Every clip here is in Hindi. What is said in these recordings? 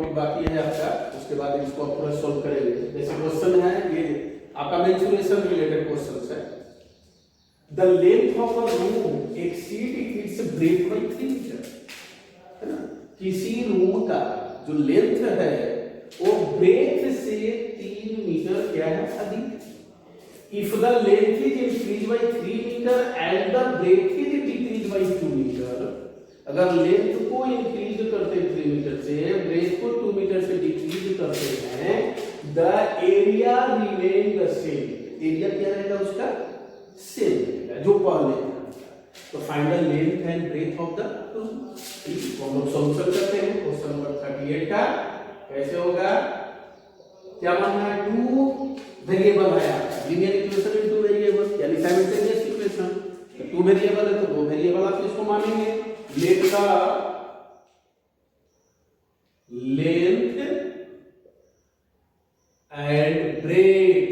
टॉपिक बाकी है आपका, उसके बाद इसको आप पूरा सॉल्व करेंगे। जैसे क्वेश्चन है ये आपका मेंसुरेशन रिलेटेड क्वेश्चन है। The length of a room exceed its breadth by 3 metre, है ना। किसी रूम का जो लेंथ है वो ब्रेथ से 3 मीटर क्या है अधिक। If the length is increase by 3 metre and the breadth is decrease by 2 metre, अगर लेंथ को इंक्रीज करते हैं 3 मीटर से, ब्रेथ को 2 मीटर से डिक्रीज करते हैं, the area remain the same, area क्या रहेगा उसका सेम रहेगा जो पहले था। तो find the length and breadth of the room. इसको हम लोग सॉल्यूशन करते हैं। क्वेश्चन नंबर 38 का कैसे होगा, क्या मानना है, 2 वेरिएबल है आपका, लीनियर इक्वेशन इन 2 वेरिएबल यानी साइमल्टेनियस इक्वेशन। 2 वेरिएबल है तो 2 वेरिएबल आप इसको मानेंगे। Let the length and breadth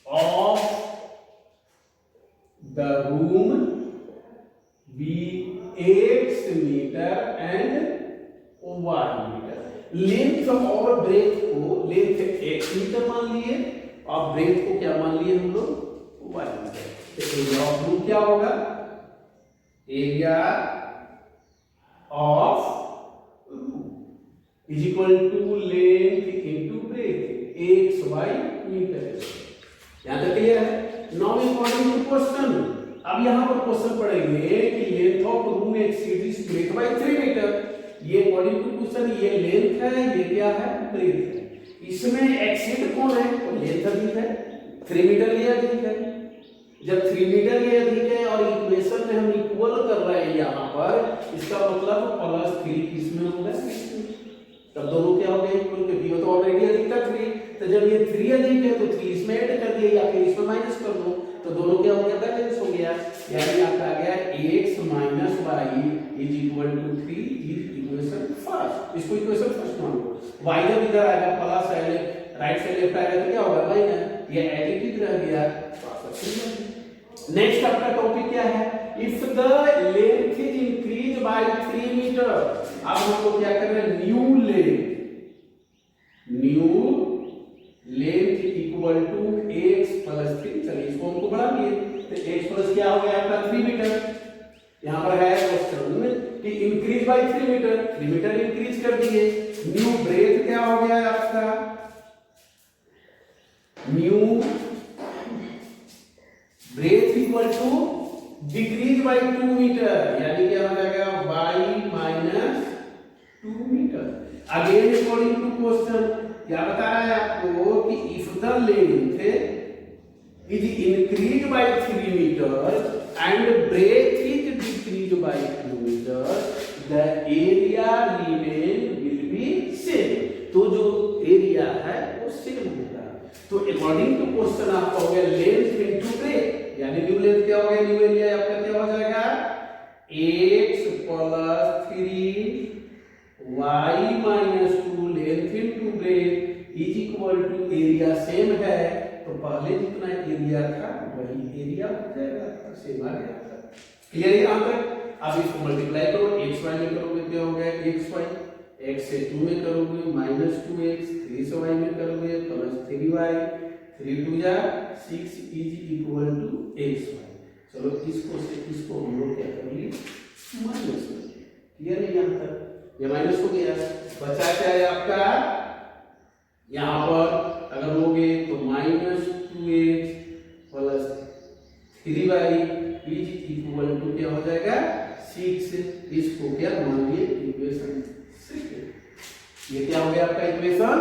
of the room be x meter and y meter। Length और ब्रेथ को, लेंथ x मीटर मान लिए और ब्रेथ को क्या मान लिए हम लोग y मीटर। तो एरिया ऑफ रूम क्या होगा, area of room is equal to length into breadth x y metre. यहां तक क्लियर है। नाउ अकॉर्डिंग टू क्वेश्चन, अब यहां पर क्वेश्चन पढ़ेंगे कि length of room exceeds breadth by 3 metre. ये अकॉर्डिंग टू क्वेश्चन ये लेंथ है, ये क्या है, ब्रेथ है। इसमें एक्सीड कौन है, तो लेंथ अधिक है, 3 मीटर ये अधिक है। जब 3 मीटर ये अधिक है और इक्वेशन में हम इक्वल कर रहे हैं यहां पर, इसका मतलब +3 किसमें होगा, तब दोनों क्या हो गए इक्वल, क्योंकि ये तो ऑलरेडी अधिक था 3। तो जब ये 3 अधिक है तो 3 इसमें ऐड कर दिया या फिर इसमें माइनस कर दो, तो दोनों क्या हो गया, बैलेंस हो गया। यानी आपका आ गया x - y = 3 is equation first. इसको इक्वेशन फर्स्ट मान लो। y जब इधर आएगा प्लस है, राइट से लेफ्ट आएगा तो क्या होगा, माइनस, ये एडिटिव रह गया। नेक्स्ट आपका टॉपिक क्या है, if the length is increase by 3 metre. अब हम लोग क्या कर रहे हैं, new length equal to x + 3। चलिए इसको हमको बढ़ा दिए, तो x प्लस क्या हो गया आपका 3 मीटर। यहां पर है क्वेश्चन कि increase by 3 metre, 3 metre increase कर दिए। न्यू ब्रेथ क्या हो गया आपका, new breadth equal to decrease by 2 metre, यानी क्या हो जाएगा y - 2 metre. Again according to question क्या बता रहा है आपको कि if the length is increase by 3 metre and breadth is decrease by 2 metre, the area remain will be same. तो जो एरिया है वो सेम होगा। तो अकॉर्डिंग टू क्वेश्चन आपका हो गया लेंथ इनटू ब्रेथ, यानी न्यू लेंथ क्या हो गया, न्यू एरिया आपका क्या हो जाएगा, x + 3 y - 2 length into breadth is equal to area same है, तो पहले जितना एरिया था वही एरिया हो जाएगा, सेम आ गया। क्लियर है यहां तक। अब इसको मल्टीप्लाई करो, x y में करोगे क्या हो गया, xy, x से 2 में करोगे -2x, 3 से y में करोगे +3y, 3 2 जा 6 इज इक्वल टू xy। चलो इसको से इसको हम लोग क्या कर लिए, माइनस कर दिए। क्लियर है यहां तक, ये माइनस हो गया, बचा क्या है आपका, यहां पर अगर लोगे तो -2x + 3y is equal to क्या हो जाएगा 6। इसको क्या मान लिए, इक्वेशन सेकंड। ये क्या हो गया आपका इक्वेशन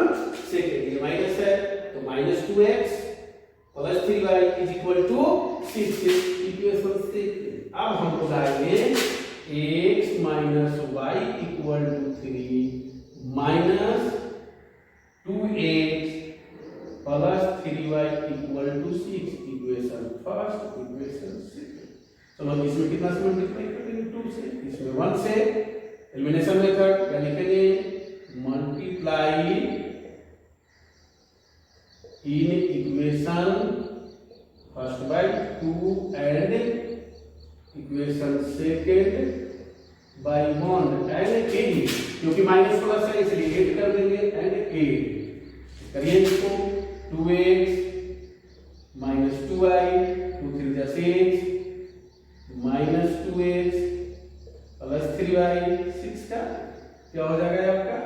सेकंड। ये माइनस है तो -2x + 3y is equal to 6, equation second. अब हम बताएंगे x - y equal to 3 - 2x + 3y equal to 6, equation first, equation second. चलो इसमें कितना से मल्टीप्लाई करेंगे, 2 से, इसमें 1 से। एलिमिनेशन मेथड क्या लिखेंगे, multiply in equation first by 2 and equation second by bond and 8, क्योंकि माइनस प्लस है इसलिए 8 कर देंगे एंड 8 करिए इसको 2x minus 2y 2 3 जा 6 minus 2x प्लस 3y 6 का क्या हो जाएगा आपका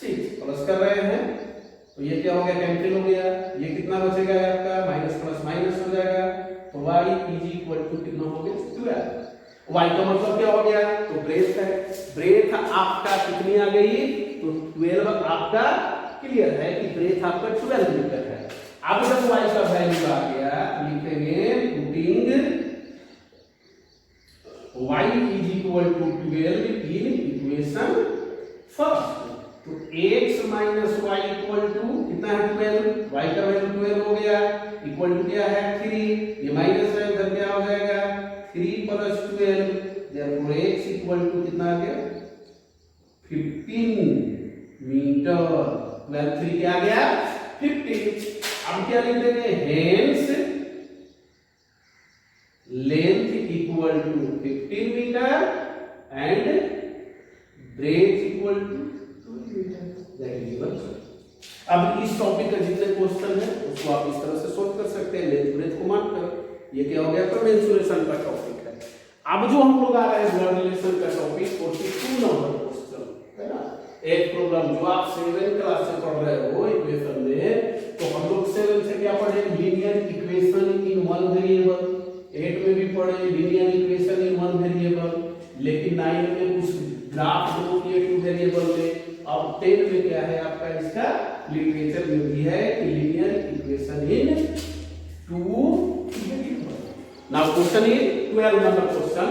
6 प्लस कर रहे हैं तो ये क्या हो गया कैंसिल हो गया, ये कितना बचेगा आपका माइनस प्लस माइनस हो जाएगा तो y इज इक्वल टू कितना हो गया 12। y का मतलब क्या हो गया तो ब्रेथ है, ब्रेथ आपका कितनी आ गई तो 12 आपका क्लियर है कि ब्रेथ आपका 12 मीटर है। अब जब y का वैल्यू आ गया लिखेंगे putting y is equal to 12 in equation first तो x minus y equal to कितना है 12, y का वैल्यू 12 हो गया इक्वल टू क्या है 3, ये माइनस है उधर क्या हो जाएगा 3 plus 12 therefore x equal to कितना आ गया 15 मीटर 12 3 क्या आ गया 15। अब क्या लिख देंगे hence length equal to 15 metre and breadth equal to 2 metre that is equal. अब इस टॉपिक का जितने क्वेश्चन है उसको आप इस तरह से सोल्व कर सकते हैं लेंथ ब्रेथ को मानकर। ये क्या हो गया तो मेंसुरेशन का टॉपिक है। अब जो हम लोग आ रहे हैं ब्लड रिलेशन का टॉपिक 42 नंबर क्वेश्चन है ना, एक प्रॉब्लम जो आप 7th क्लास से पढ़ रहे हो इक्वेशन में, तो हम लोग 7 से क्या पढ़े linear equation in one variable, 8 में भी पढ़े linear equation in one variable, लेकिन 9 में कुछ ग्राफ ड्रॉ किए 2 वेरिएबल में। अब 10 में क्या है आपका इसका लिटरेचर में भी है कि linear equation in 2 variable. Now question is 12 number question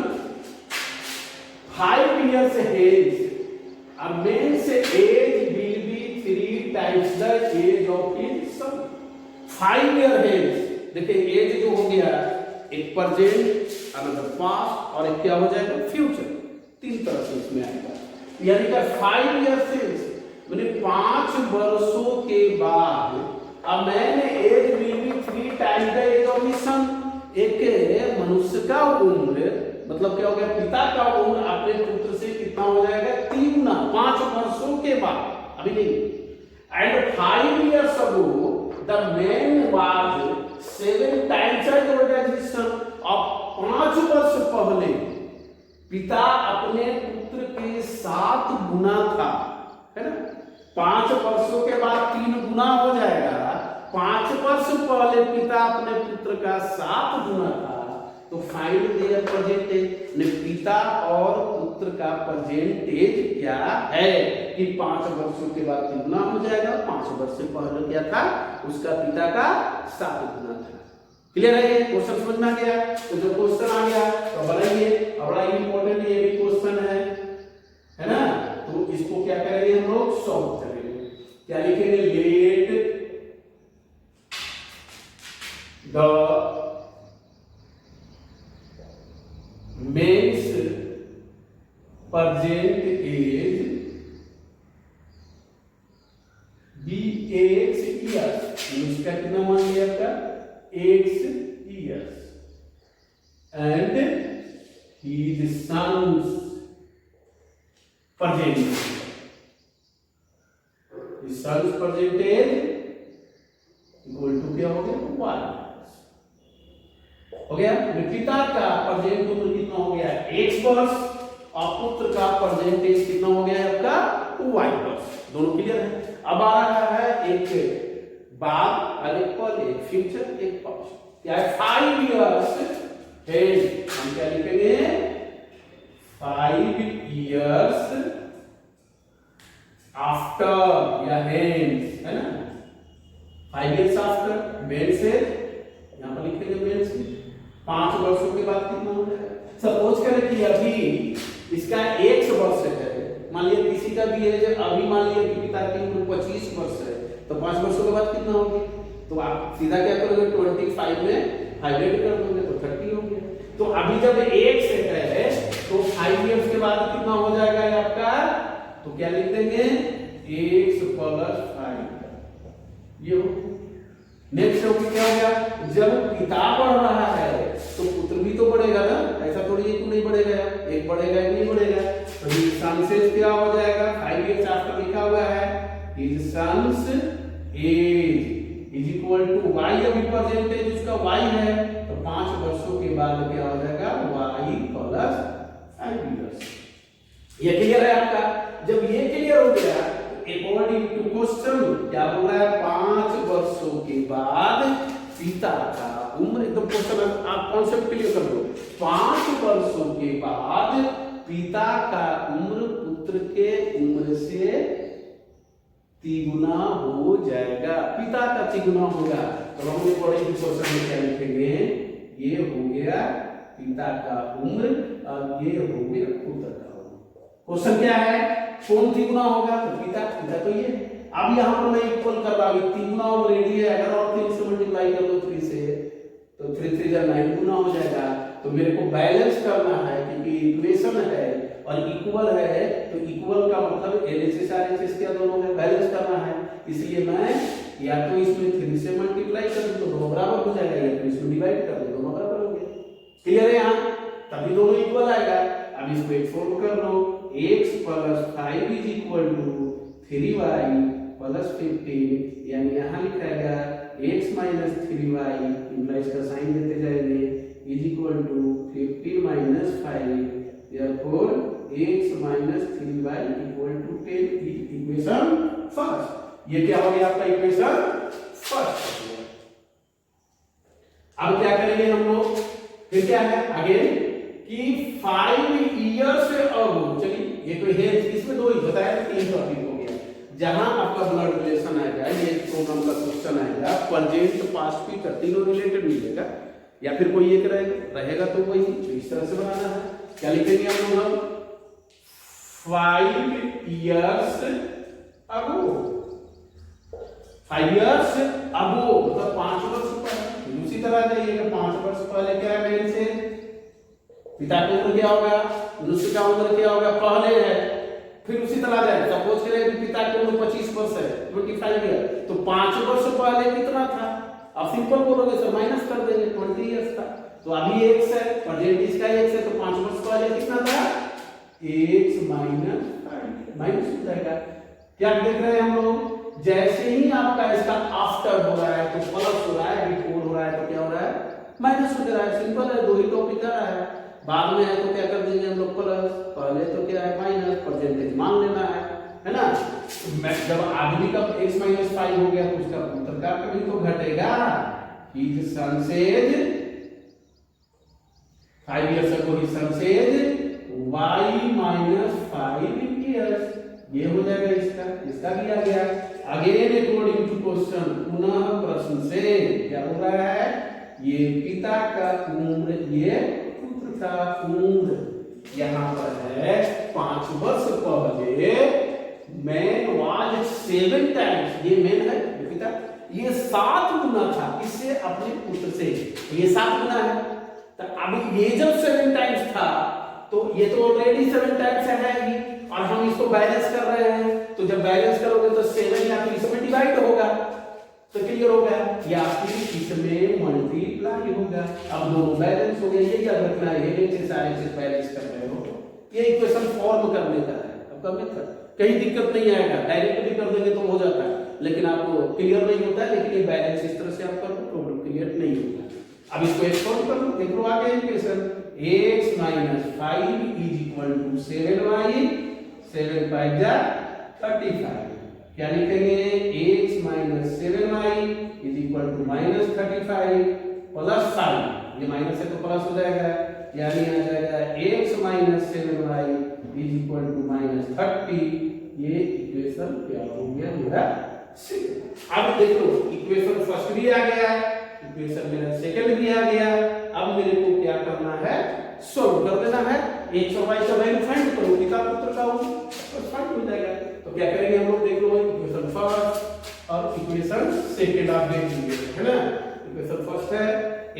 5 years hence a man's age will be 3 times the age of his son। 5 year hence देखिए एज जो हो गया एक प्रेजेंट अनदर पास्ट और एक क्या हो जाएगा फ्यूचर, 3 तरह से इसमें आएगा। यानी कि 5 years hence माने 5 वर्षों के बाद a man age will be 3 times the age of his son। एक मनुष्य का उम्र मतलब क्या हो गया पिता का उम्र अपने पुत्र से कितना हो जाएगा 3 गुना 5 वर्षों के बाद अभी नहीं। And 5 years ago the man was 7 times as old as his son। अब 5 वर्ष पहले पिता अपने पुत्र के 7 गुना था, है ना। 5 वर्षों के बाद 3 गुना हो जाएगा। 5 वर्ष पहले पिता अपने पुत्र का 7 गुना था तो फाइंड देयर प्रेजेंट एज ने पिता और पुत्र का प्रेजेंट एज क्या है कि 5 वर्षों के बाद 3 गुना हो जाएगा। 5 वर्ष से पहले क्या था उसका पिता का 7 गुना था। क्लियर है ये क्वेश्चन समझ में आ गया। तो जब क्वेश्चन आ गया तो बनाइए, बड़ा इंपॉर्टेंट ये भी क्वेश्चन है ना। तो इसको क्या करेंगे हम लोग सॉल्व करेंगे। क्या लिखेंगे late the man's present age be x years। इसका कितना मान लिया आपका x years and his son's present age। his son's present age equal to क्या हो गया 1 हो गया। पिता का प्रेजेंट उम्र कितना हो गया x वर्ष और पुत्र का प्रेजेंट एज कितना हो गया आपका y वर्ष। दोनों क्लियर है। अब आ रहा है एक बाद और एक पल, एक फ्यूचर एक पास्ट। क्या है 5 years है, हम क्या लिखेंगे 5 years आफ्टर या हेंस, है ना। 5 years आफ्टर मेन से यहां पर लिखेंगे मेन से 5 वर्षों के बाद कितना हो जाएगा। सपोज करें कि अभी इसका 1 वर्ष है, मान लिया किसी का भी है अभी मान लिया कि पिता की उम्र 25 वर्ष है तो 5 वर्षों के बाद कितना होगी। तो आप सीधा क्या करोगे 25 में हाइलाइट कर दोगे तो 30 हो गया। तो अभी जब 1 से है तो 5 इयर्स के बाद कितना हो जाएगा आपका, तो क्या लिख देंगे x + 5 ये हो। नेक्स्ट हो क्या हो गया जब पिता बढ़ रहा है तो पुत्र भी तो बढ़ेगा ना, ऐसा थोड़ी एक नहीं बढ़ेगा, एक बढ़ेगा एक नहीं बढ़ेगा। क्या हो जाएगा, 5 years आफ्टर लिखा हुआ है, his son's age is equal to y, अभी परसेंटेज उसका वाई है, तो 5 वर्षों के बाद क्या हो जाएगा, वाई प्लस 5 years। ये क्लियर है आपका? जब ये क्लियर हो गया तो अकॉर्डिंग टू क्वेश्चन क्या बोल रहा है, 5 वर्षों के बाद पिता का उम्र, एकदम क्वेश्चन आप कॉन्सेप्ट क्लियर कर दो, 5 वर्षों के बाद पिता का उम्र पुत्र के उम्र से तिगुना हो जाएगा, पिता का तिगुना होगा। तो हम अकॉर्डिंग टू क्वेश्चन में क्या लिखेंगे, ये हो गया पिता का उम्र और ये हो गया पुत्र का उम्र। क्वेश्चन क्या है, कौन तिगुना होगा, तो पिता, पिता तो ये है। अब यहाँ पर मैं इक्वल कर रहा हूँ, 3 गुना ऑलरेडी है, अगर और 3 से मल्टीप्लाई कर दो 3 से, तो 3 3 9 गुना हो जाएगा। तो मेरे को बैलेंस करना है क्योंकि इक्वेशन है और इक्वल है, तो इक्वल का मतलब एलएचएस आरएचएस क्या दोनों में बैलेंस करना है, इसलिए मैं या तो इसमें 3 से मल्टीप्लाई कर दूं तो दोनों बराबर हो जाएगा, या तो इसमें डिवाइड कर दूं दोनों बराबर हो गए। क्लियर है यहाँ? तभी दोनों इक्वल आएगा। अब इसको एक सोल्व कर लो, x + 5 = 3y + 15, यानी यहाँ लिखाएगा x - 3y, इम्प्लाइज का साइन देते जाएंगे, = 15 - 5, therefore x - 3y = 10 is equation first. ये क्या हो गया आपका इक्वेशन फर्स्ट। अब क्या करेंगे हम लोग, फिर क्या है आगे कि 5 years अगो, चलिए ये कोई है, इसमें 2 ही बताया, 3 टॉपिक हो गया। जहां आपका ब्लड रिलेशन आएगा, ये प्रोग्राम का क्वेश्चन आएगा, प्रेजेंट पास्ट फ्यूचर तीनों रिलेटेड मिलेगा, या फिर कोई एक रहेगा तो वही, तो इस तरह से बनाना है। क्या लिखेंगे हम लोग, 5 years अगो, 5 years अगो मतलब 5 वर्ष पहले। उसी तरह जाइएगा, 5 वर्ष पहले क्या है मेरे से, पिता की उम्र क्या होगा, मनुष्य का उम्र क्या होगा, पहले है। फिर उसी तरह जाए, सपोज करें कि पिता की उम्र 25 वर्ष है, 25 ईयर, तो 5 वर्ष पहले कितना था, आप सिंपल बोलोगे सर माइनस कर देंगे, 20 इयर्स था। तो अभी x है, प्रेजेंट इसका x है, तो 5 वर्ष पहले कितना था, x - 5 माइनस हो जाएगा। क्या देख रहे हैं हम लोग, जैसे ही आपका इसका आफ्टर हो रहा है तो प्लस हो रहा है, बिफोर हो रहा है तो क्या हो रहा है, माइनस हो रहा है। सिंपल है, 2 ही टॉपिक आ रहा है। बाद में है तो क्या कर देंगे हम लोग प्लस, पहले तो क्या है माइनस, परसेंटेज मान लेना है ना। जब आदमी का x - 5 हो गया तो उसका पुत्र का कभी तो घटेगा, his son said 5 years ago his son said y - 5 years, ये हो जाएगा इसका भी आ गया। अगेन अकॉर्डिंग टू क्वेश्चन, पुनः प्रश्न से क्या हो रहा है, ये पिता का उम्र, ये पुत्र का उम्र, यहाँ पर है 5 वर्ष पहले मैन वाज 7 टाइम्स, ये मैन है पिता, ये 7 गुना था इससे अपने पुत्र से, ये 7 गुना है। तो अभी ये जब 7 टाइम्स था तो ये तो ऑलरेडी 7 टाइम्स है ही, और हम इसको बैलेंस कर रहे हैं, तो जब बैलेंस करोगे तो 7 या फिर इसमें डिवाइड होगा, तो क्लियर हो गया, या फिर इसमें मल्टीप्लाई होगा। अब दोनों बैलेंस हो गए, ये याद रखना है, ये सारे चीज बैलेंस कर रहे हो, ये इक्वेशन फॉर्म करने का है आपका मेथड। कहीं दिक्कत नहीं आएगा, डायरेक्ट भी कर देंगे तो हो जाता है, लेकिन आपको क्लियर नहीं होता है, लेकिन ये बैलेंस इस तरह से आप करो प्रॉब्लम क्लियर नहीं होगा। अब इसको एक्सपोर्ट कर लो, देख लो आगे इक्वेशन, x - 5 = 7y, 7 × 5 = 35। क्या लिखेंगे, x - 7y = -35 प्लस 5, ये माइनस है तो प्लस हो जाएगा, यानी आ जाएगा x - 7y = -30। ये इक्वेशन क्या हो गया मेरा सेकंड। अब देख लो इक्वेशन फर्स्ट भी आ गया, इक्वेशन मेरा सेकंड भी आ गया। अब मेरे को क्या करना है, सॉल्व कर देना है, x और y का वैल्यू फाइंड करो, पिता पुत्र का बस फाइंड हो जाएगा। तो क्या करेंगे हम लोग, देख लो इक्वेशन फर्स्ट और इक्वेशन सेकंड आप देख लीजिए, है ना। इक्वेशन फर्स्ट है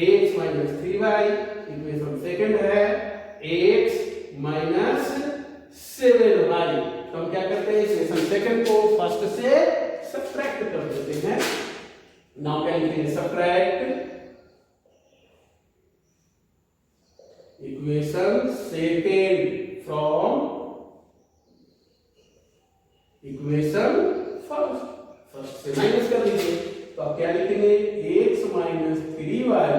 x - 3y, इक्वेशन सेकंड है x - 7y। तो हम क्या करते हैं, इक्वेशन सेकंड को फर्स्ट से सब्ट्रैक्ट कर देते हैं। नाउ क्या लिखेंगे, subtract equation second from equation first से माइनस कर लीजिए। तो अब क्या लिखेंगे, x minus 3y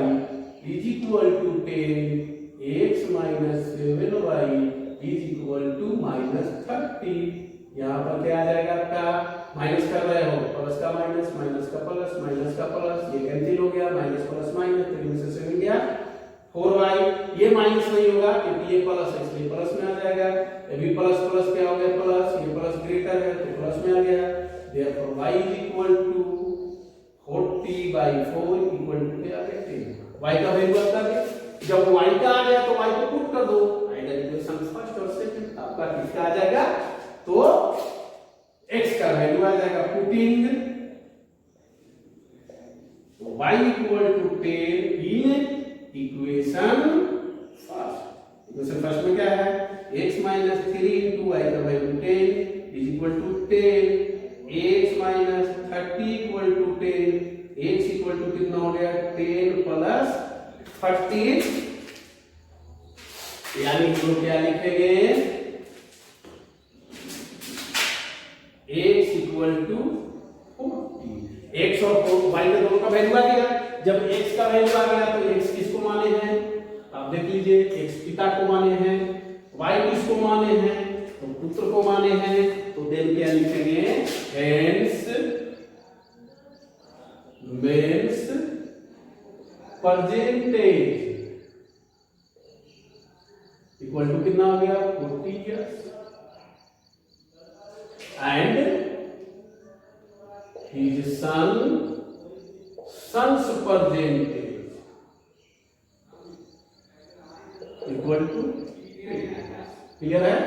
is equal to 10, x minus 7y is equal to minus 30। यहाँ पर क्या आ जाएगा आपका, माइनस कर रहे हो, प्लस का माइनस, माइनस का प्लस, माइनस का प्लस, ये कैंसिल हो गया, माइनस प्लस माइनस, 3 में से 7 गया 4y, ये माइनस नहीं होगा क्योंकि ये प्लस है इसलिए प्लस में आ जाएगा, ये भी प्लस प्लस क्या हो गया प्लस, ये प्लस ग्रेटर है तो प्लस में आ गया, therefore y is equal to 40/4 equal to क्या आ गया 10। y का वैल्यू आता है, जब y का आ गया तो y को पुट कर दो, आइडल इक्वेशन फर्स्ट और सेकंड, आपका किसका आ जाएगा, तो x का वैल्यू आ जाएगा, putting y equal to 10 in equation first में क्या है, x माइनस 3 इंटू y का value 10 is equal to 10, x minus 30 equal to 10, x equal to कितना हो गया 10 प्लस 30, यानी हम क्या लिखेंगे, x इक्वल टू 40, x और y के दोनों का वैल्यू आ गया। जब x का वैल्यू आ गया तो x किसको माने हैं, आप देख लीजिए, x पिता को माने हैं, y किसको माने हैं, तो पुत्र को माने हैं, तो देन क्या लिखेंगे, hence men's percentage equal to कितना हो गया 40 years and his son's percentage equal to, clear है।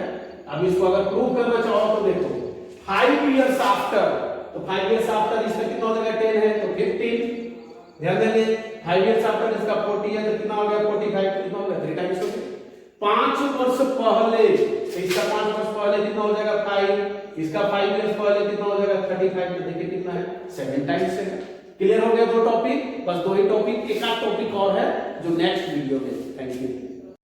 अब इसको अगर प्रूव करना चाहो तो देखो 5 इयर्स आफ्टर, तो 5 इयर्स आफ्टर इसका कितना हो जाएगा 10 है तो 15, ध्यान देंगे 5 इयर्स आफ्टर इसका 40 है तो कितना हो गया 45, तो कितना हो गया 3 टाइम्स हो गया। 5 वर्ष पहले, तो इसका 5 वर्ष पहले कितना हो जाएगा 5, इसका 5 इयर्स पहले कितना हो जाएगा 35, तो देखिए कितना है 7 टाइम्स है। क्लियर हो गया दो टॉपिक, बस दो ही टॉपिक, एक आध टॉपिक और है जो नेक्स्ट वीडियो में। Thank you.